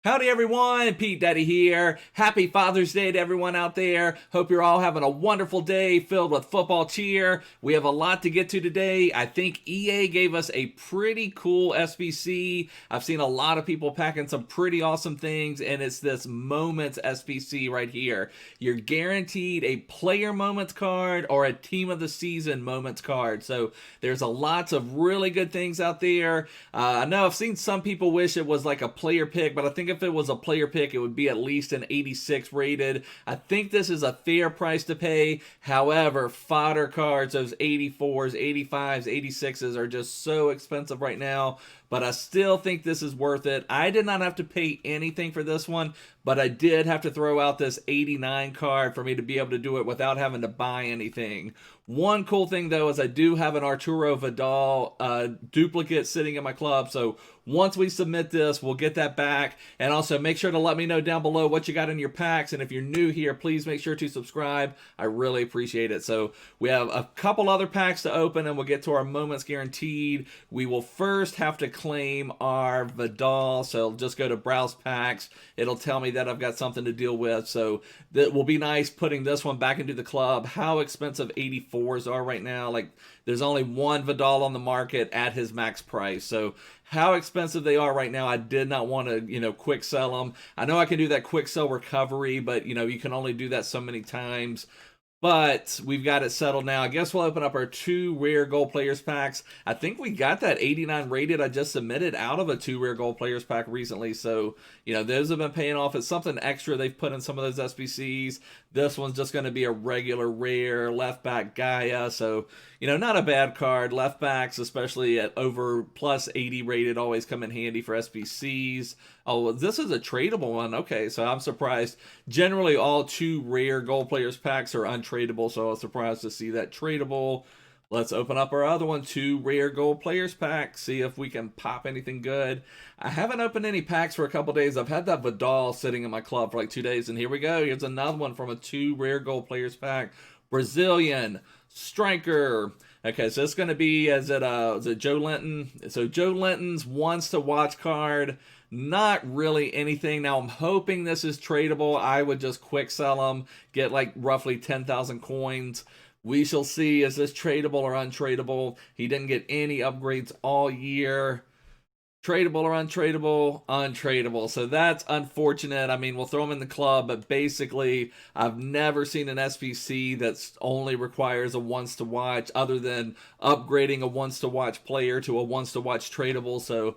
Howdy everyone, Pete Daddy here. Happy Father's Day to everyone out there. Hope you're all having a wonderful day filled with football cheer. We have a lot to get to today. I think EA gave us a pretty cool SBC. I've seen a lot of people packing some pretty awesome things, and it's this Moments SBC right here. You're guaranteed a player moments card or a team of the season moments card. So there's a lots of really good things out there. I know I've seen some people wish it was like a player pick, but I think if it was a player pick, it would be at least an 86 rated. I think this is a fair price to pay. However, fodder cards, those 84s, 85s, 86s are just so expensive right now. But I still think this is worth it. I did not have to pay anything for this one, but I did have to throw out this 89 card for me to be able to do it without having to buy anything. One cool thing, though, is I do have an Arturo Vidal duplicate sitting in my club, so once we submit this, we'll get that back. And also, make sure to let me know down below what you got in your packs, and if you're new here, please make sure to subscribe. I really appreciate it. So we have a couple other packs to open, and we'll get to our Moments Guaranteed. We will first have to claim our Vidal, so just go to Browse Packs. It'll tell me that I've got something to deal with, so that will be nice putting this one back into the club. How expensive 84s are right now. Like, there's only one Vidal on the market at his max price, so how expensive they are right now, I did not want to, quick sell them. I know I can do that quick sell recovery, but, you can only do that so many times. But we've got it settled now. I guess we'll open up our two rare gold players packs. I think we got that 89 rated I just submitted out of a two rare gold players pack recently. So, those have been paying off. It's something extra they've put in some of those SBCs. This one's just going to be a regular rare left back Gaia. So, not a bad card. Left backs, especially at over plus 80 rated, always come in handy for SBCs. Oh, this is a tradable one. Okay, so I'm surprised. Generally, all two rare gold players packs are untradeable, so I was surprised to see that tradable. Let's open up our other one, two rare gold players packs, see if we can pop anything good. I haven't opened any packs for a couple days. I've had that Vidal sitting in my club for like 2 days, and here we go. Here's another one from a two rare gold players pack. Brazilian striker. Okay, so it's going to be, is it Joe Linton? So Joe Linton's wants to watch card. Not really anything. Now, I'm hoping this is tradable. I would just quick sell them, get like roughly 10,000 coins. We shall see. Is this tradable or untradeable? He didn't get any upgrades all year. Tradable or untradeable? Untradeable. So that's unfortunate. I mean, we'll throw him in the club, but basically, I've never seen an SBC that only requires a once to watch, other than upgrading a once to watch player to a once to watch tradable. So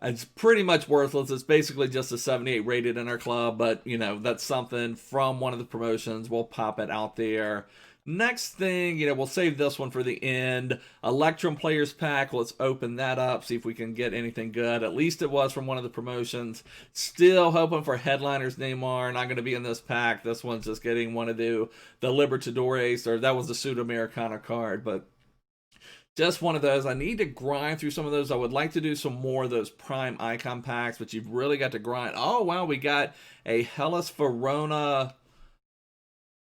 it's pretty much worthless. It's basically just a 78 rated in our club, but that's something from one of the promotions. We'll pop it out there. Next thing, we'll save this one for the end. Electrum Players Pack. Let's open that up, see if we can get anything good. At least it was from one of the promotions. Still hoping for Headliners Neymar. Not going to be in this pack. This one's just getting one of the Libertadores, or that was the Sudamericana card, but just one of those. I need to grind through some of those. I would like to do some more of those Prime Icon packs, but you've really got to grind. Oh, wow, we got a Hellas Verona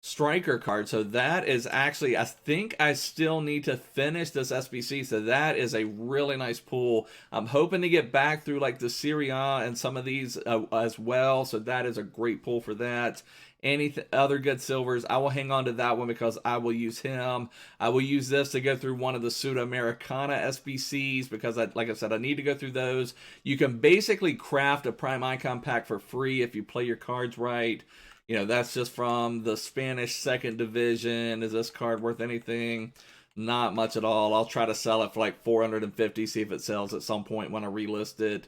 striker card. So that is actually, I think I still need to finish this SBC. So that is a really nice pull. I'm hoping to get back through like the Serie A and some of these as well. So that is a great pull for that. Any other good silvers, I will hang on to that one because I will use him. I will use this to go through one of the Sudamericana SBCs because, like I said, I need to go through those. You can basically craft a Prime Icon pack for free if you play your cards right. That's just from the Spanish second division. Is this card worth anything? Not much at all. I'll try to sell it for like 450, see if it sells at some point when I relist it.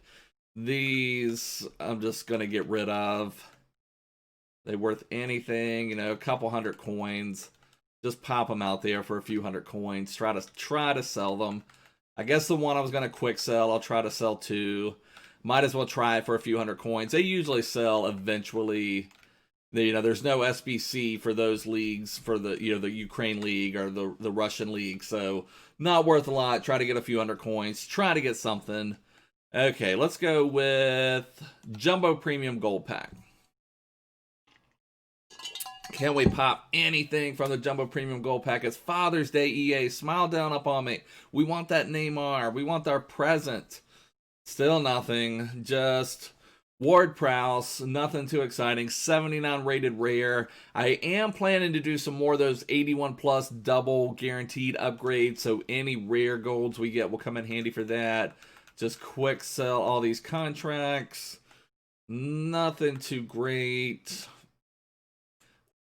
These, I'm just going to get rid of. They worth anything, a couple hundred coins. Just pop them out there for a few hundred coins. Try to sell them. I guess the one I was going to quick sell, I'll try to sell two. Might as well try it for a few hundred coins. They usually sell eventually. There's no SBC for those leagues, for the the Ukraine league or the Russian league, so not worth a lot. Try to get a few hundred coins. Try to get something. Okay, let's go with Jumbo Premium Gold Pack. Can we pop anything from the Jumbo Premium Gold Pack? It's Father's Day, EA. Smile down up on me. We want that Neymar. We want our present. Still nothing. Just Ward-Prowse, nothing too exciting. 79 rated rare. I am planning to do some more of those 81 plus double guaranteed upgrades, so any rare golds we get will come in handy for that. Just quick sell all these contracts. Nothing too great.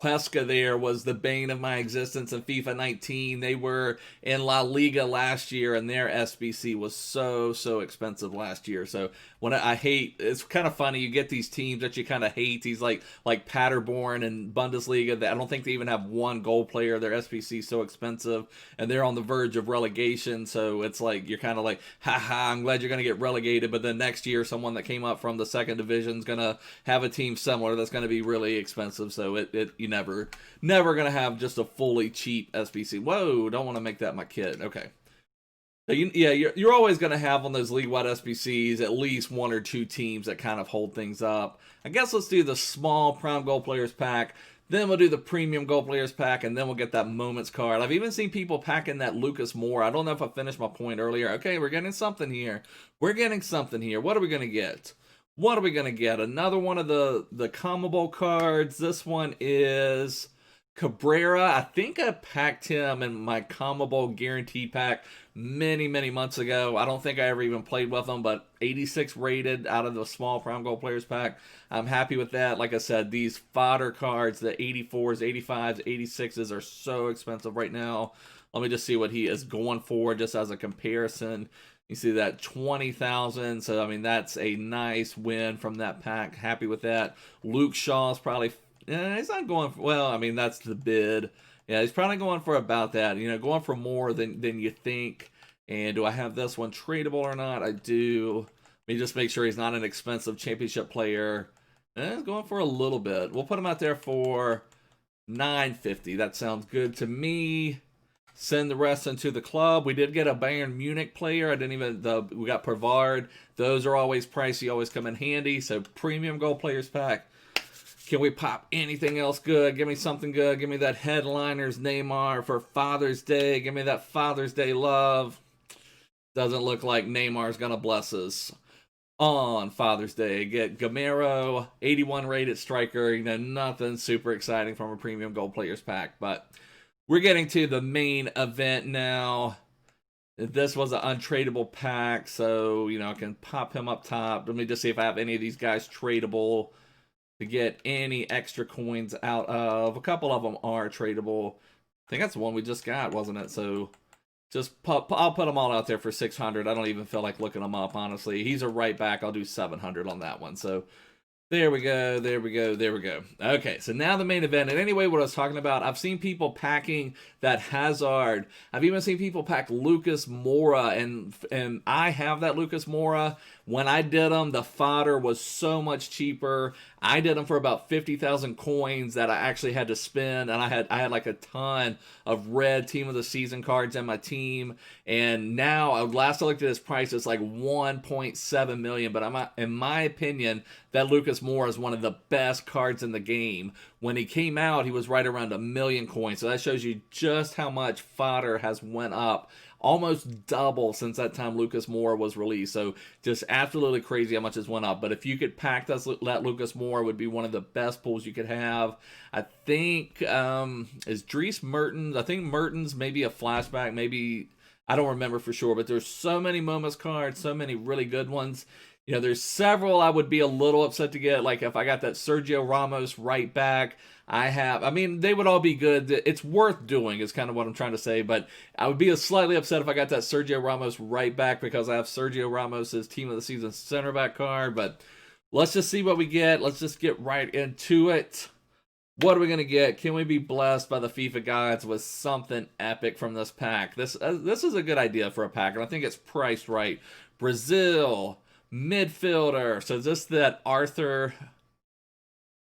Pesca there was the bane of my existence in FIFA 19. They were in La Liga last year, and their SBC was so expensive last year. So when I hate, it's kind of funny. You get these teams that you kind of hate. These like Paderborn and Bundesliga that I don't think they even have one goal player. Their SBC is so expensive, and they're on the verge of relegation. So it's like you're kind of like, haha, I'm glad you're going to get relegated. But then next year, someone that came up from the second division is going to have a team similar that's going to be really expensive. So you never gonna have just a fully cheap SBC. Whoa, don't want to make that my kid. Okay. So you're always gonna have on those league-wide SBCs at least one or two teams that kind of hold things up. I guess let's do the small prime goal players pack. Then we'll do the premium goal players pack, and then we'll get that moments card. I've even seen people packing that Lucas Moura. I don't know if I finished my point earlier. Okay, we're getting something here. What are we gonna get? What are we going to get? Another one of the CONMEBOL cards. This one is Cabrera. I think I packed him in my CONMEBOL guaranteed pack many months ago. I don't think I ever even played with him, but 86 rated out of the small prime goal players pack. I'm happy with that. Like I said, these fodder cards, the 84s, 85s, 86s are so expensive right now. Let me just see what he is going for just as a comparison. You see that 20,000, so I mean that's a nice win from that pack. Happy with that. Luke Shaw's probably, he's not going for, well, I mean that's the bid. Yeah, he's probably going for about that. Going for more than you think. And do I have this one tradable or not? I do. Let me just make sure he's not an expensive championship player. He's going for a little bit. We'll put him out there for $950. That sounds good to me. Send the rest into the club. We did get a Bayern Munich player. We got Pavard. Those are always pricey, always come in handy. So premium gold players pack. Can we pop anything else good? Give me something good. Give me that headliners Neymar for Father's Day. Give me that Father's Day love. Doesn't look like Neymar's going to bless us on Father's Day. Get Gamero, 81 rated striker. Nothing super exciting from a premium gold players pack, but we're getting to the main event now. This was an untradeable pack, so, I can pop him up top. Let me just see if I have any of these guys tradable to get any extra coins out of. A couple of them are tradable. I think that's the one we just got, wasn't it? So I'll put them all out there for 600. I don't even feel like looking them up, honestly. He's a right back. I'll do 700 on that one. So there we go. Okay, so now the main event. And anyway, what I was talking about, I've seen people packing that Hazard. I've even seen people pack Lucas Moura, and I have that Lucas Moura. When I did them, the fodder was so much cheaper. I did them for about 50,000 coins that I actually had to spend, and I had like a ton of red team of the season cards in my team. And now, last I looked at his price, it's like 1.7 million. But in my opinion, that Lucas Moura is one of the best cards in the game. When he came out, he was right around 1 million coins. So that shows you just how much fodder has went up. Almost double since that time Lucas Moura was released. So just absolutely crazy how much it's went up. But if you could pack that Lucas Moura, would be one of the best pulls you could have. I think, is Dries Mertens? I think Mertens maybe a flashback. Maybe, I don't remember for sure. But there's so many Moments cards, so many really good ones. There's several I would be a little upset to get. Like if I got that Sergio Ramos right back. They would all be good. It's worth doing is kind of what I'm trying to say, but I would be slightly upset if I got that Sergio Ramos right back because I have Sergio Ramos' team of the season center back card, but let's just see what we get. Let's just get right into it. What are we going to get? Can we be blessed by the FIFA gods with something epic from this pack? This is a good idea for a pack, and I think it's priced right. Brazil, midfielder. So is this that Arthur?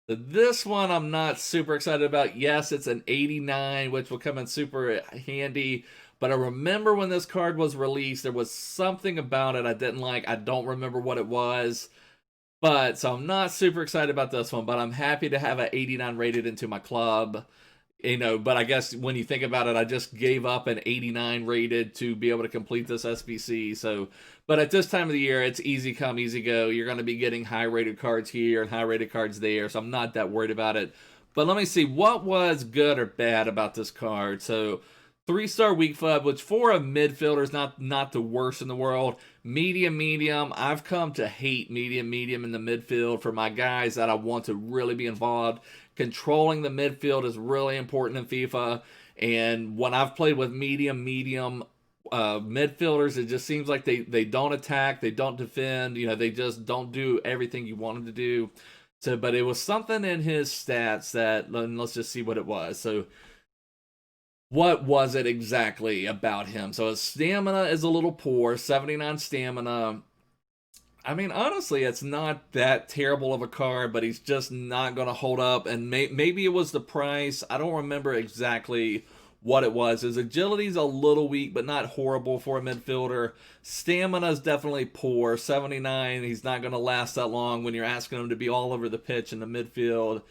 This one I'm not super excited about. Yes, it's an 89, which will come in super handy. But I remember when this card was released, there was something about it I didn't like. I don't remember what it was. So I'm not super excited about this one, but I'm happy to have an 89 rated into my club. but I guess when you think about it, I just gave up an 89 rated to be able to complete this SBC. So, but at this time of the year, it's easy come, easy go. You're going to be getting high rated cards here and high rated cards there. So I'm not that worried about it. But let me see what was good or bad about this card. So 3-star weak foot, which for a midfielder is not the worst in the world. Medium. I've come to hate medium in the midfield for my guys that I want to really be involved. Controlling the midfield is really important in FIFA. And when I've played with medium midfielders, it just seems like they don't attack, they don't defend. They just don't do everything you want them to do. So, but it was something in his stats that, let's just see what it was. So, what was it exactly about him? So his stamina is a little poor, 79 stamina. I mean, honestly, it's not that terrible of a card, but he's just not going to hold up. And maybe it was the price. I don't remember exactly what it was. His agility's a little weak, but not horrible for a midfielder. Stamina is definitely poor, 79. He's not going to last that long when you're asking him to be all over the pitch in the midfield.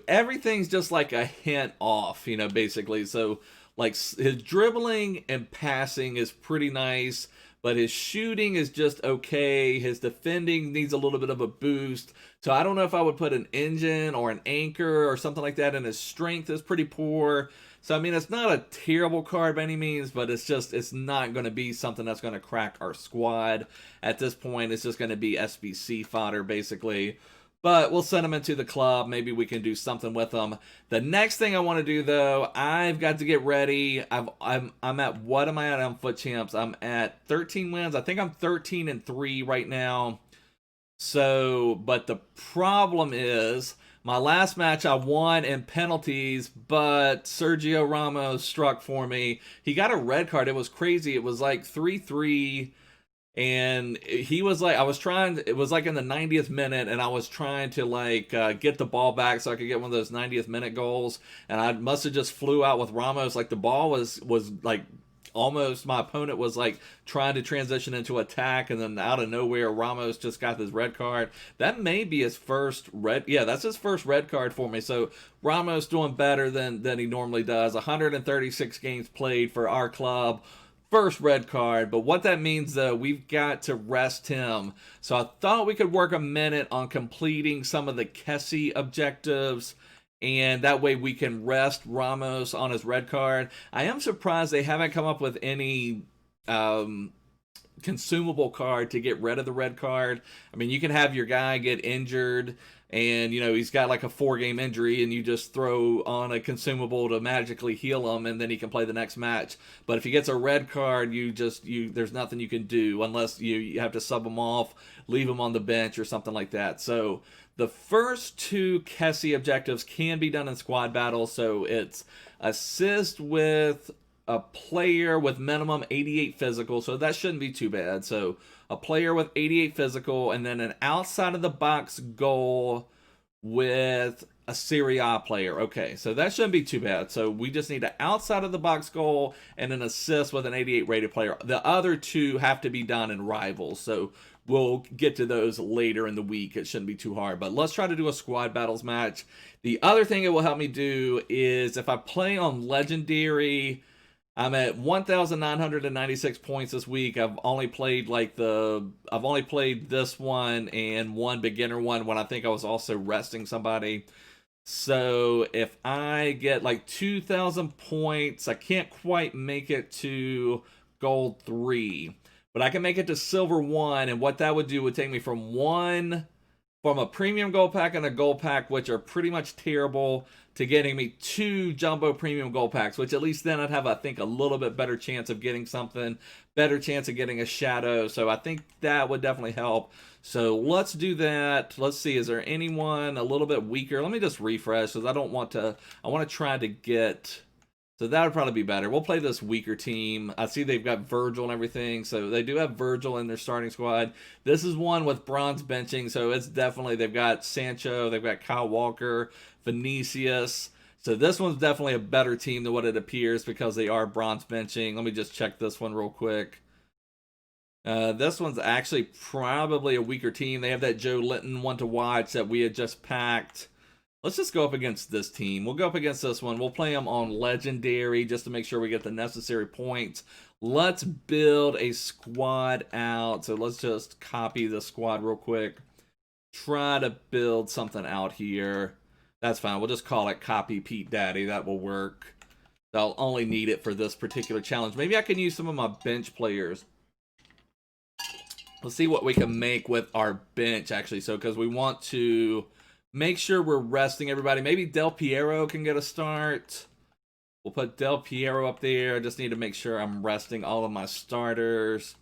Everything's just like a hint off, basically. So, like, his dribbling and passing is pretty nice, but his shooting is just okay. His defending needs a little bit of a boost. So, I don't know if I would put an engine or an anchor or something like that, and his strength is pretty poor. So, I mean, it's not a terrible card by any means, but it's not going to be something that's going to crack our squad. At this point, it's just going to be SBC fodder, basically. But we'll send them into the club. Maybe we can do something with them. The next thing I want to do, though, I've got to get ready. I'm at, what am I at on FUT Champs? I'm at 13 wins. I think I'm 13-3 right now. So, but the problem is, my last match I won in penalties, but Sergio Ramos struck for me. He got a red card. It was crazy. It was like 3-3. And he was like, it was like in the 90th minute, and I was trying to get the ball back so I could get one of those 90th minute goals. And I must have just flew out with Ramos. Like, the ball was like almost, my opponent was like trying to transition into attack, and then out of nowhere, Ramos just got this red card. That may be his first red. Yeah, that's his first red card for me. So Ramos doing better than he normally does. 136 games played for our club. First red card, but what that means, though, we've got to rest him. So I thought we could work a minute on completing some of the Kessie objectives, and that way we can rest Ramos on his red card. I am surprised they haven't come up with any consumable card to get rid of the red card. I mean, you can have your guy get injured, and he's got like a 4-game injury, and you just throw on a consumable to magically heal him, and then he can play the next match. But if he gets a red card, there's nothing you can do unless you have to sub him off, leave him on the bench or something like that. So the first 2 Kessie objectives can be done in squad battles. So it's assist with a player with minimum 88 physical, so that shouldn't be too bad. So a player with 88 physical, and then an outside of the box goal with a Serie A player. Okay, so that shouldn't be too bad. So we just need an outside of the box goal and an assist with an 88 rated player. The other 2 have to be done in rivals, so we'll get to those later in the week. It shouldn't be too hard, but let's try to do a squad battles match. The other thing it will help me do is if I play on legendary, I'm at 1,996 points this week. I've only played this one and one beginner one when I think I was also resting somebody. So if I get like 2,000 points, I can't quite make it to gold 3, but I can make it to silver 1. And what that would do would take me from a premium gold pack and a gold pack, which are pretty much terrible, to getting me 2 jumbo premium gold packs, which at least then I'd have, I think, a little bit better chance of getting something, better chance of getting a shadow. So I think that would definitely help. So let's do that. Let's see, is there anyone a little bit weaker? Let me just refresh, because I want to try to get, so that would probably be better. We'll play this weaker team. I see they've got Virgil and everything, so they do have Virgil in their starting squad. This is one with bronze benching, so it's definitely, they've got Sancho, they've got Kyle Walker, Vinicius. So this one's definitely a better team than what it appears because they are bronze benching. Let me just check this one real quick. This one's actually probably a weaker team. They have that Joe Linton one to watch that we had just packed. Let's just go up against this team. We'll go up against this one. We'll play them on Legendary just to make sure we get the necessary points. Let's build a squad out. So let's just copy the squad real quick. Try to build something out here. That's fine. We'll just call it Copy Pete Daddy. That will work. I'll only need it for this particular challenge. Maybe I can use some of my bench players. Let's see what we can make with our bench, actually. So, because we want to make sure we're resting everybody. Maybe Del Piero can get a start. We'll put Del Piero up there. I just need to make sure I'm resting all of my starters.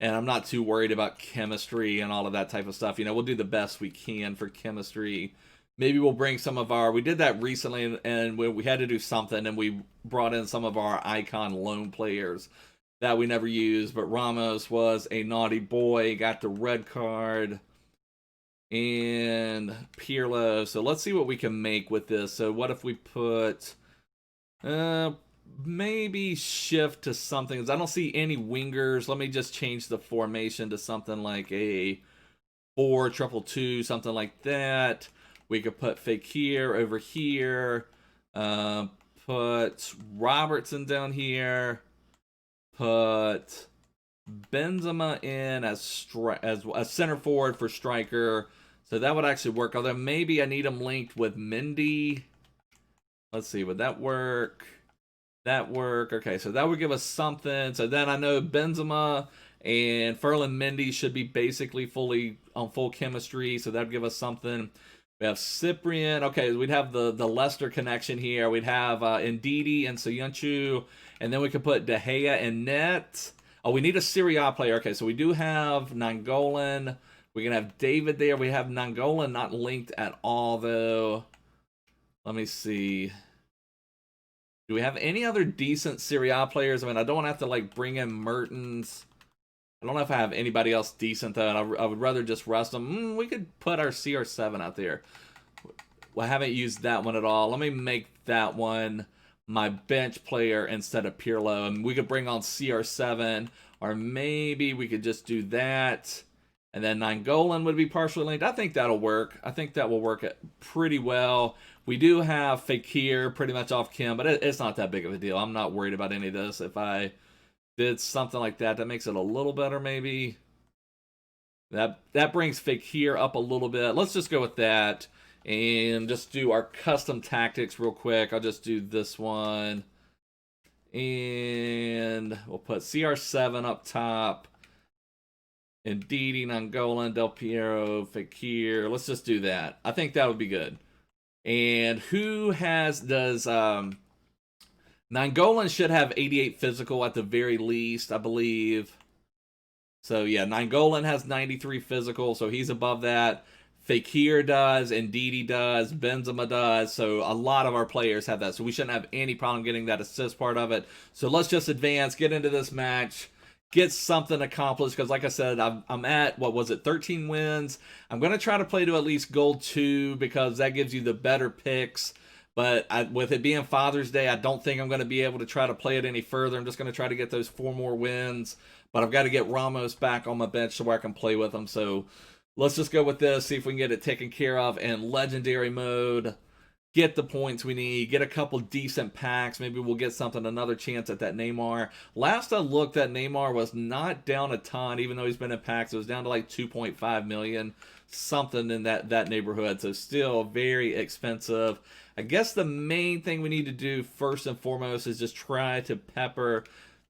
And I'm not too worried about chemistry and all of that type of stuff. You know, we'll do the best we can for chemistry. Maybe we'll bring some of our... We did that recently, and we had to do something, and we brought in some of our icon loan players that we never used. But Ramos was a naughty boy, got the red card. And Pirlo. So let's see what we can make with this. So what if we put... maybe shift to something. I don't see any wingers. Let me just change the formation to something like a 4-2-2, something like that. We could put Fekir over here. Put Robertson down here. Put Benzema in as a center forward for striker. So that would actually work. Although maybe I need him linked with Mendy. Let's see, would that work? That work? Okay, so that would give us something. So then I know Benzema and Ferland Mendy should be basically fully on full chemistry. So that would give us something. We have Cyprian. Okay, we'd have the Leicester connection here. We'd have Ndidi and Soyuncu. And then we could put De Gea in net. Oh, we need a Serie A player. Okay, so we do have Nangolan. We can have David there. We have Nangolan not linked at all, though. Let me see. Do we have any other decent Serie A players? I mean, I don't have to, like, bring in Mertens. I don't know if I have anybody else decent, though, and I would rather just rest them. We could put our CR7 out there. Well, I haven't used that one at all. Let me make that one my bench player instead of Pirlo. And we could bring on CR7, or maybe we could just do that. And then Nangolan would be partially linked. I think that'll work. I think that will work pretty well. We do have Fekir pretty much off Kim, but it's not that big of a deal. I'm not worried about any of this. If I did something like that, that makes it a little better maybe. That brings Fekir up a little bit. Let's just go with that and just do our custom tactics real quick. I'll just do this one. And we'll put CR7 up top. Ndidi, Nangolan, Del Piero, Fekir. Let's just do that. I think that would be good. And who does Nangolan should have 88 physical at the very least, I believe. So yeah, Nangolan has 93 physical, so he's above that. Fekir does, Ndidi does, Benzema does. So a lot of our players have that. So we shouldn't have any problem getting that assist part of it. So let's just advance, get into this match. Get something accomplished, because like I said, I'm at, what was it, 13 wins. I'm going to try to play to at least gold 2, because that gives you the better picks. But with it being Father's Day, I don't think I'm going to be able to try to play it any further. I'm just going to try to get those 4 more wins. But I've got to get Ramos back on my bench so where I can play with him. So let's just go with this, see if we can get it taken care of in legendary mode. Get the points we need, get a couple decent packs. Maybe we'll get something, another chance at that Neymar. Last I looked, that Neymar was not down a ton, even though he's been in packs. It was down to like 2.5 million, something in that neighborhood. So still very expensive. I guess the main thing we need to do first and foremost is just try to pepper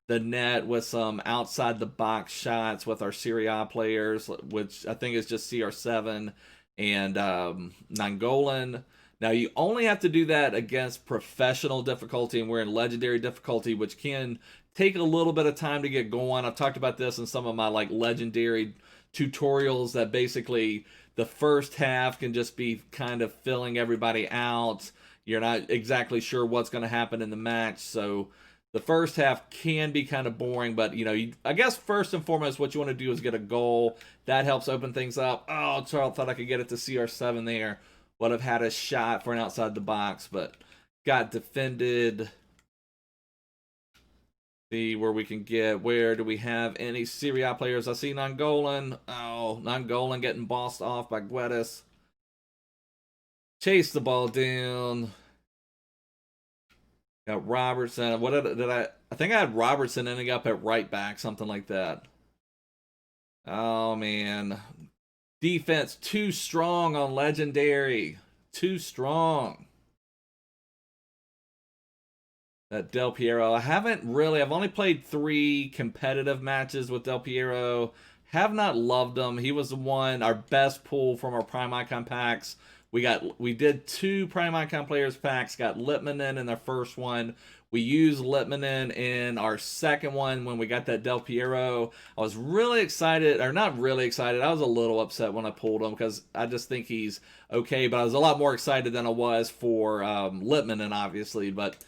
the net with some outside the box shots with our Serie A players, which I think is just CR7 and Nangolan. Now, you only have to do that against professional difficulty, and we're in legendary difficulty, which can take a little bit of time to get going. I've talked about this in some of my like legendary tutorials, that basically the first half can just be kind of filling everybody out. You're not exactly sure what's going to happen in the match, so the first half can be kind of boring. But, you know, I guess first and foremost, what you want to do is get a goal. That helps open things up. Oh, Charles thought I could get it to CR7 there. Would have had a shot for an outside the box, but got defended. See where we can get. Where do we have any Serie A players? I see Nangolan. Oh, Nangolan getting bossed off by Guedes. Chase the ball down. Got Robertson. What did I think I had Robertson ending up at right back, something like that. Oh, man. Defense too strong on Legendary. Too strong. That Del Piero. I've only played 3 competitive matches with Del Piero. Have not loved him. He was the one, our best pull from our Prime Icon packs. We did 2 Prime Icon players packs, got Littmanen in the first one. We used Littmanen in our second one when we got that Del Piero. I was really excited, or not really excited. I was a little upset when I pulled him because I just think he's okay, but I was a lot more excited than I was for Littmanen, obviously. But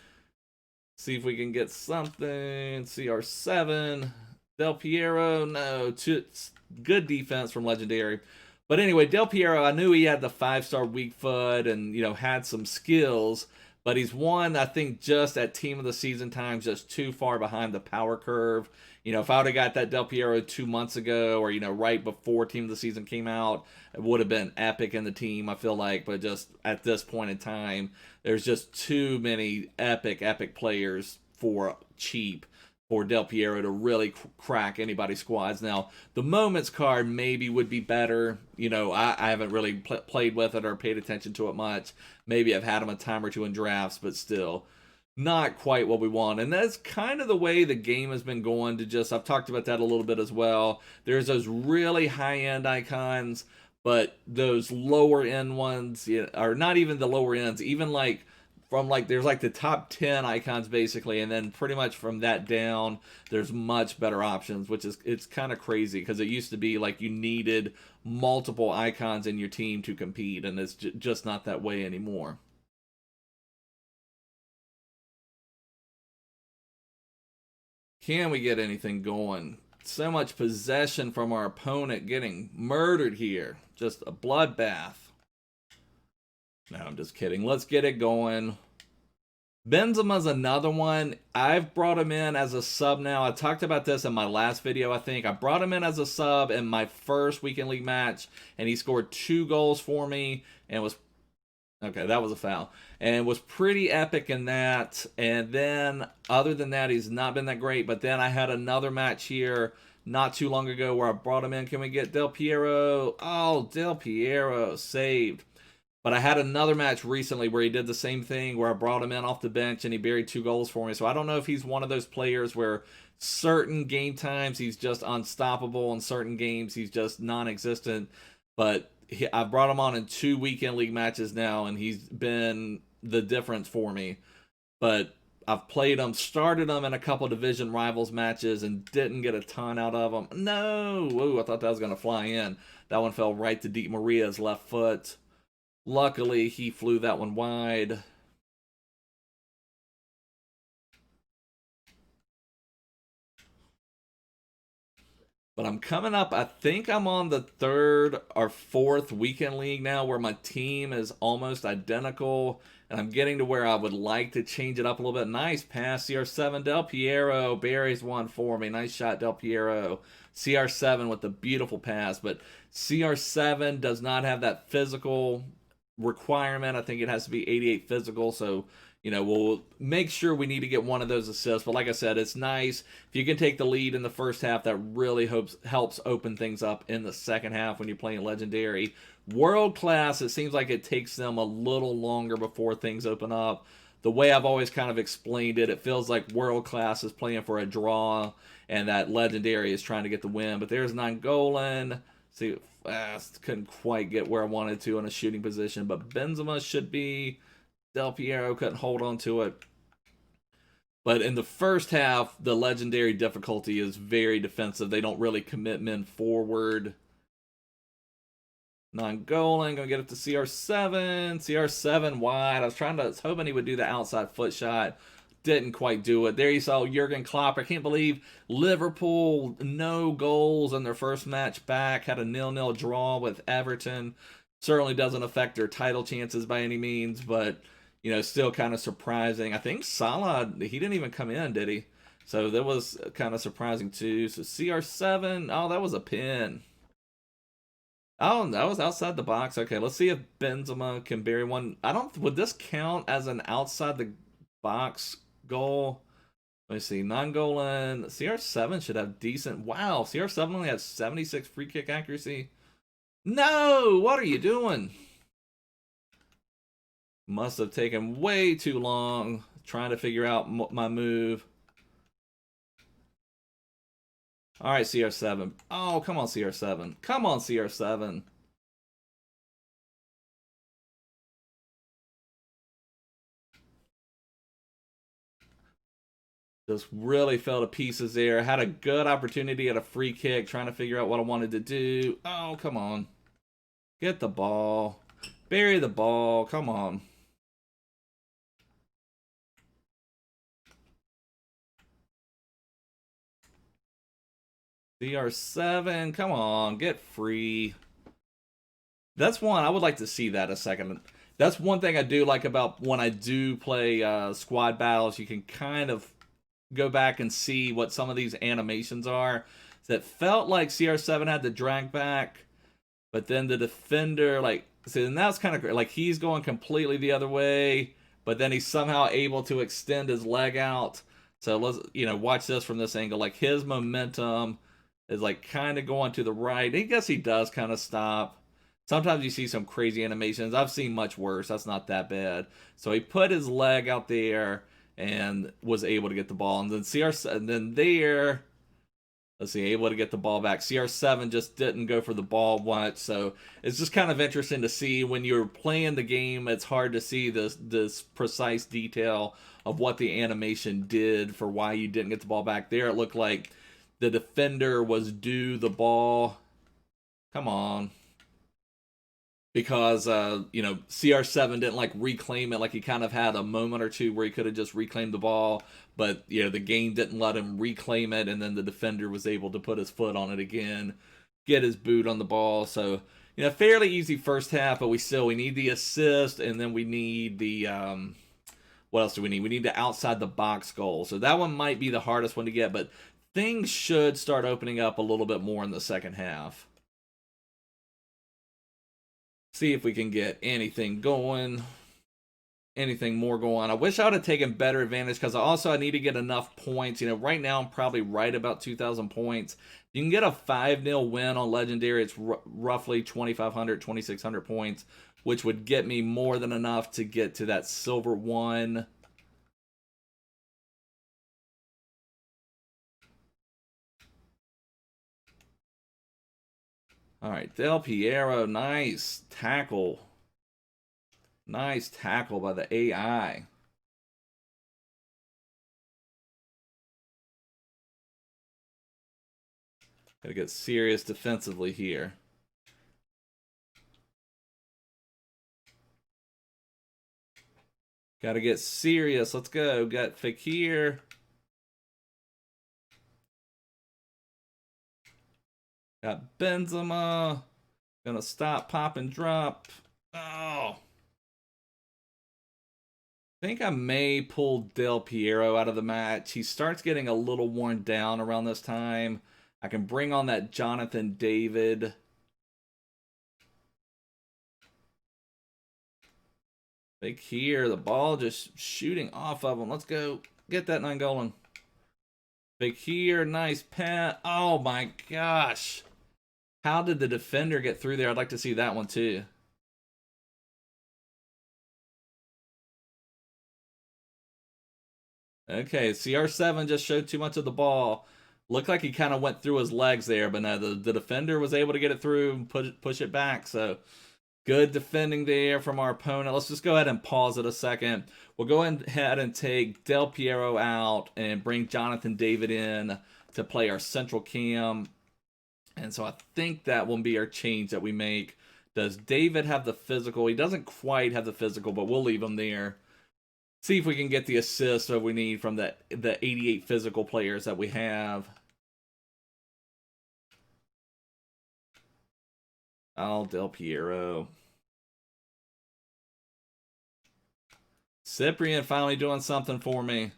see if we can get something. CR7. Del Piero. No. Good defense from Legendary. But anyway, Del Piero, I knew he had the 5-star weak foot and, had some skills. But he's one, I think, just at team of the season time, just too far behind the power curve. If I would have got that Del Piero 2 months ago or, right before team of the season came out, it would have been epic in the team, I feel like. But just at this point in time, there's just too many epic players for cheap for Del Piero to really crack anybody's squads. Now, the Moments card maybe would be better. I haven't really played with it or paid attention to it much. Maybe I've had him a time or 2 in drafts, but still not quite what we want. And that's kind of the way the game has been going to I've talked about that a little bit as well. There's those really high-end icons, but those lower-end ones, or not even the lower ends, even there's the top 10 icons basically, and then pretty much from that down there's much better options, which it's kind of crazy because it used to be like you needed multiple icons in your team to compete, and it's just not that way anymore. Can we get anything going? So much possession from our opponent getting murdered here. Just a bloodbath. No, I'm just kidding. Let's get it going. Benzema's another one. I've brought him in as a sub now. I talked about this in my last video, I think. I brought him in as a sub in my first Weekend League match, and he scored 2 goals for me, and was... Okay, that was a foul. And was pretty epic in that. And then, other than that, he's not been that great. But then I had another match here not too long ago where I brought him in. Can we get Del Piero? Oh, Del Piero saved. But I had another match recently where he did the same thing, where I brought him in off the bench and he buried 2 goals for me. So I don't know if he's one of those players where certain game times he's just unstoppable, and certain games he's just non-existent. But I've brought him on in 2 Weekend League matches now, and he's been the difference for me. But I've played him, started him in a couple division rivals matches, and didn't get a ton out of him. No! Ooh, I thought that was going to fly in. That one fell right to Di Maria's left foot. Luckily, he flew that one wide. But I'm coming up, I think I'm on the 3rd or 4th Weekend League now where my team is almost identical. And I'm getting to where I would like to change it up a little bit. Nice pass, CR7, Del Piero. Buries one for me. Nice shot, Del Piero. CR7 with the beautiful pass. But CR7 does not have that physical requirement. I think it has to be 88 physical. So, we'll make sure we need to get one of those assists. But like I said, it's nice. If you can take the lead in the first half, that really helps open things up in the second half when you're playing Legendary. World Class, it seems like it takes them a little longer before things open up. The way I've always kind of explained it, it feels like World Class is playing for a draw and that Legendary is trying to get the win. But there's Nainggolan. See, couldn't quite get where I wanted to in a shooting position. But Benzema should be... Del Piero couldn't hold on to it. But in the first half, the Legendary difficulty is very defensive. They don't really commit men forward. Nainggolan, gonna get it to CR7. CR7 wide. I was hoping he would do the outside foot shot. Didn't quite do it. There you saw Jurgen Klopp. I can't believe Liverpool, no goals in their first match back. Had a 0-0 draw with Everton. Certainly doesn't affect their title chances by any means, but... still kind of surprising. I think Salah, he didn't even come in, did he? So that was kind of surprising too. So CR7, oh, that was a pin. Oh, that was outside the box. Okay, let's see if Benzema can bury one. I don't. Would this count as an outside the box goal? Let me see. Non-goal in. CR7 should have decent. Wow, CR7 only has 76 free kick accuracy. No, what are you doing? Must have taken way too long trying to figure out my move. All right, CR7. Oh, come on, CR7. Come on, CR7. Just really fell to pieces there. Had a good opportunity at a free kick, trying to figure out what I wanted to do. Oh, come on. Get the ball. Bury the ball. Come on. CR7, come on, get free. That's one, I would like to see that a second. That's one thing I do like about when I do play squad battles. You can kind of go back and see what some of these animations are. That felt like CR7 had the drag back, but then the defender, like, so and that's kind of great. Like, he's going completely the other way, but then he's somehow able to extend his leg out. So let's, watch this from this angle. Like, his momentum is like kind of going to the right. I guess he does kind of stop. Sometimes you see some crazy animations. I've seen much worse. That's not that bad. So he put his leg out there and was able to get the ball. And then let's see, able to get the ball back. CR7 just didn't go for the ball once. So it's just kind of interesting to see when you're playing the game. It's hard to see this precise detail of what the animation did for why you didn't get the ball back. There it looked like the defender was due the ball. Come on. Because, CR7 didn't, like, reclaim it. Like, he kind of had a moment or two where he could have just reclaimed the ball. But, the game didn't let him reclaim it. And then the defender was able to put his foot on it again. Get his boot on the ball. So, fairly easy first half. But we need the assist. And then we need the, what else do we need? We need the outside the box goal. So that one might be the hardest one to get. But things should start opening up a little bit more in the second half. See if we can get anything going, anything more going. I wish I would have taken better advantage because I need to get enough points. Right now I'm probably right about 2,000 points. You can get a 5-0 win on Legendary. It's roughly 2,500, 2,600 points, which would get me more than enough to get to that silver one. All right, Del Piero, nice tackle. Nice tackle by the AI. Gotta get serious defensively here. Gotta get serious. Let's go. Got Fekir. Got Benzema. Gonna stop, pop, and drop. Oh. I think I may pull Del Piero out of the match. He starts getting a little worn down around this time. I can bring on that Jonathan David. Big here. The ball just shooting off of him. Let's go. Get that 9 going. Big here. Nice pat. Oh my gosh. How did the defender get through there? I'd like to see that one too. Okay, CR7 just showed too much of the ball. Looked like he kind of went through his legs there, but no, the defender was able to get it through and push it back. So good defending there from our opponent. Let's just go ahead and pause it a second. We'll go ahead and take Del Piero out and bring Jonathan David in to play our central cam. And so I think that will be our change that we make. Does David have the physical? He doesn't quite have the physical, but we'll leave him there. See if we can get the assist that we need from the 88 physical players that we have. Oh, Del Piero. Cyprian finally doing something for me.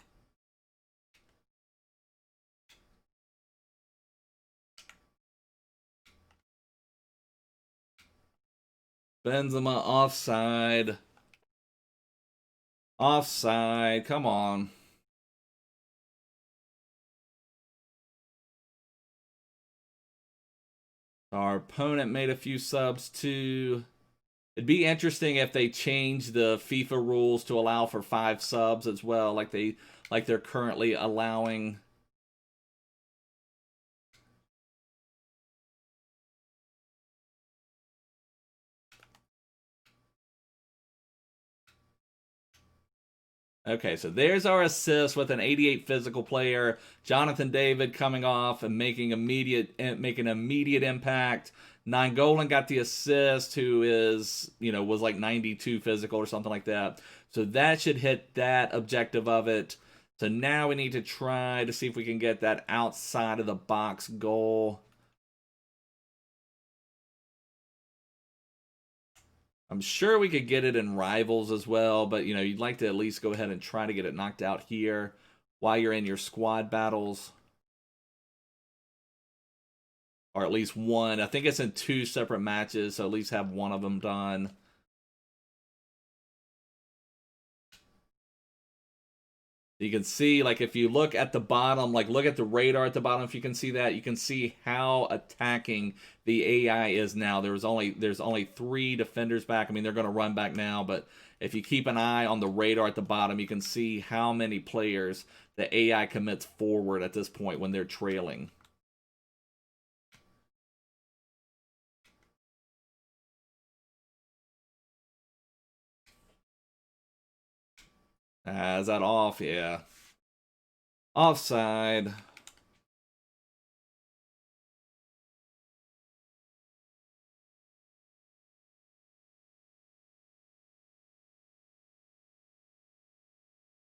Benzema offside. Offside. Come on. Our opponent made a few subs too. It'd be interesting if they change the FIFA rules to allow for 5 subs as well, like they're currently allowing. Okay, so there's our assist with an 88 physical player, Jonathan David coming off and making immediate impact. Nainggolan got the assist, who is, was like 92 physical or something like that. So that should hit that objective of it. So now we need to try to see if we can get that outside of the box goal. I'm sure we could get it in Rivals as well, but, you'd like to at least go ahead and try to get it knocked out here while you're in your squad battles. Or at least one. I think it's in 2 separate matches, so at least have one of them done. You can see, like, if you look at the bottom, like, look at the radar at the bottom, if you can see that, you can see how attacking the AI is now. There's only 3 defenders back. I mean, they're going to run back now, but if you keep an eye on the radar at the bottom, you can see how many players the AI commits forward at this point when they're trailing. Is that off? Yeah. Offside.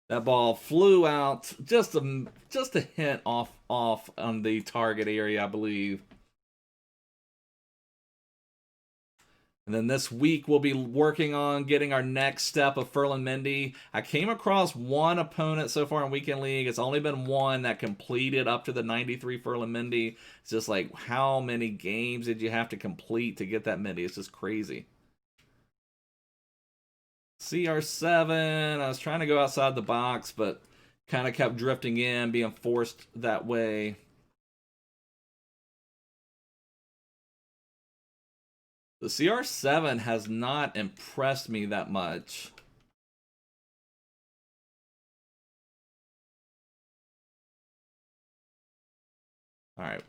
That ball flew out just a hint off on the target area, I believe. And then this week, we'll be working on getting our next step of Ferland Mendy. I came across one opponent so far in Weekend League. It's only been one that completed up to the 93 Ferland Mendy. It's just like, how many games did you have to complete to get that Mendy? It's just crazy. CR7, I was trying to go outside the box, but kind of kept drifting in, being forced that way. The CR7 has not impressed me that much. All right.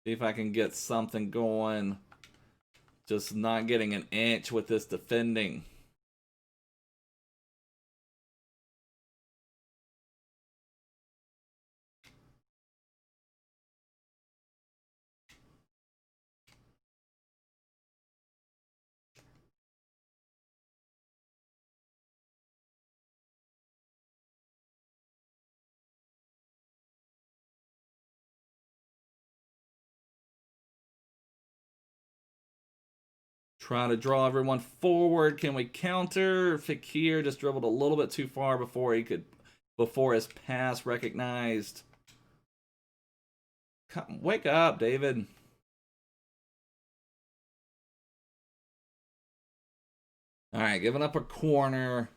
See if I can get something going. Just not getting an inch with this defending. Trying to draw everyone forward. Can we counter? Fekir just dribbled a little bit too far before his pass recognized. Wake up, David. All right, giving up a corner.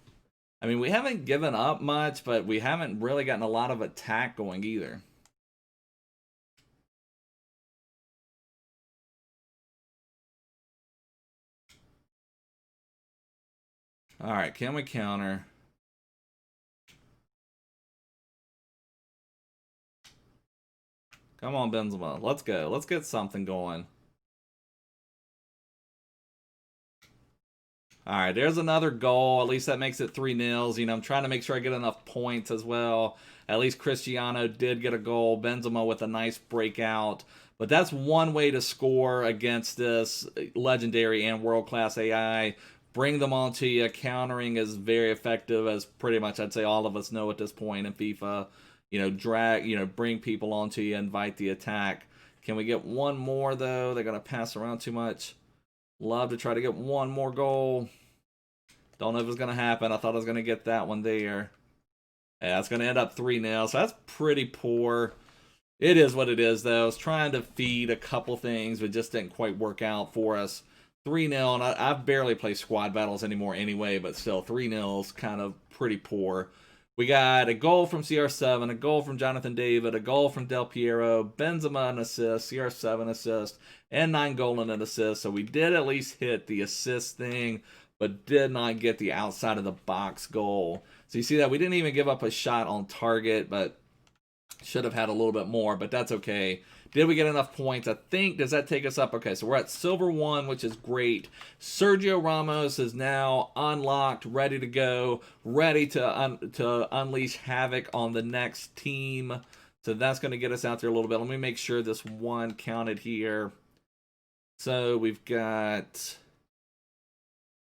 I mean, we haven't given up much, but we haven't really gotten a lot of attack going either. All right, can we counter? Come on, Benzema. Let's go. Let's get something going. All right, there's another goal. At least that makes it 3-0. I'm trying to make sure I get enough points as well. At least Cristiano did get a goal. Benzema with a nice breakout. But that's one way to score against this legendary and world-class AI. Bring them onto you. Countering is very effective, as pretty much I'd say all of us know at this point in FIFA. Bring people onto you, invite the attack. Can we get one more, though? They're going to pass around too much. Love to try to get one more goal. Don't know if it's going to happen. I thought I was going to get that one there. Yeah, it's going to end up 3-0, so that's pretty poor. It is what it is, though. I was trying to feed a couple things, but just didn't quite work out for us. 3-0, and I barely play squad battles anymore anyway, but still, 3-0 is kind of pretty poor. We got a goal from CR7, a goal from Jonathan David, a goal from Del Piero, Benzema an assist, CR7 assist, and 9 goal and an assist. So we did at least hit the assist thing, but did not get the outside of the box goal. So you see that we didn't even give up a shot on target, but should have had a little bit more, but that's okay. Did we get enough points? I think, does that take us up? Okay, so we're at silver 1, which is great. Sergio Ramos is now unlocked, ready to go, ready to unleash havoc on the next team. So that's going to get us out there a little bit. Let me make sure this one counted here. So we've got...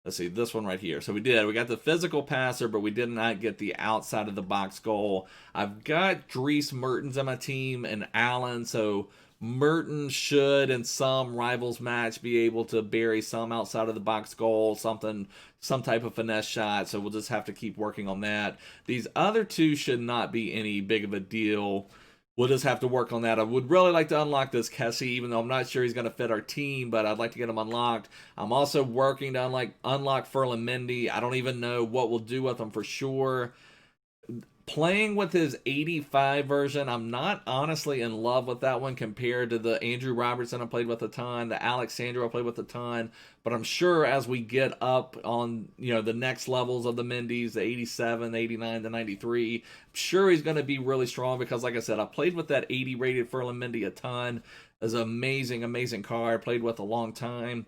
Let's see, this one right here. So we got the physical passer, but we did not get the outside of the box goal. I've got Dries Mertens on my team and Allen, so Mertens should, in some rivals match, be able to bury some outside of the box goal, some type of finesse shot, so we'll just have to keep working on that. These other two should not be any big of a deal. We'll just have to work on that. I would really like to unlock this Kessie, even though I'm not sure he's going to fit our team, but I'd like to get him unlocked. I'm also working to unlock Ferland Mendy. I don't even know what we'll do with him for sure. Playing with his 85 version, I'm not honestly in love with that one compared to the Andrew Robertson I played with a ton, the Alexandro I played with a ton. But I'm sure as we get up on, the next levels of the Mendy's, the 87, the 89, the 93, I'm sure he's going to be really strong because, like I said, I played with that 80 rated Ferland Mendy a ton. It's an amazing, amazing card. Played with a long time.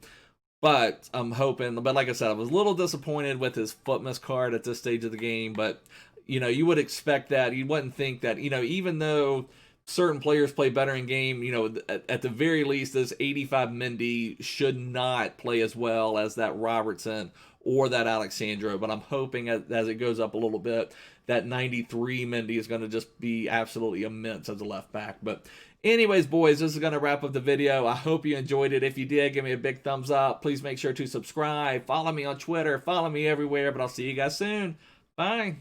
But I'm hoping, but like I said, I was a little disappointed with his Footmas card at this stage of the game, but you would expect that. You wouldn't think that, even though certain players play better in game, at the very least, this 85 Mendy should not play as well as that Robertson or that Alexandro. But I'm hoping as it goes up a little bit, that 93 Mendy is going to just be absolutely immense as a left back. But anyways, boys, this is going to wrap up the video. I hope you enjoyed it. If you did, give me a big thumbs up. Please make sure to subscribe. Follow me on Twitter. Follow me everywhere. But I'll see you guys soon. Bye.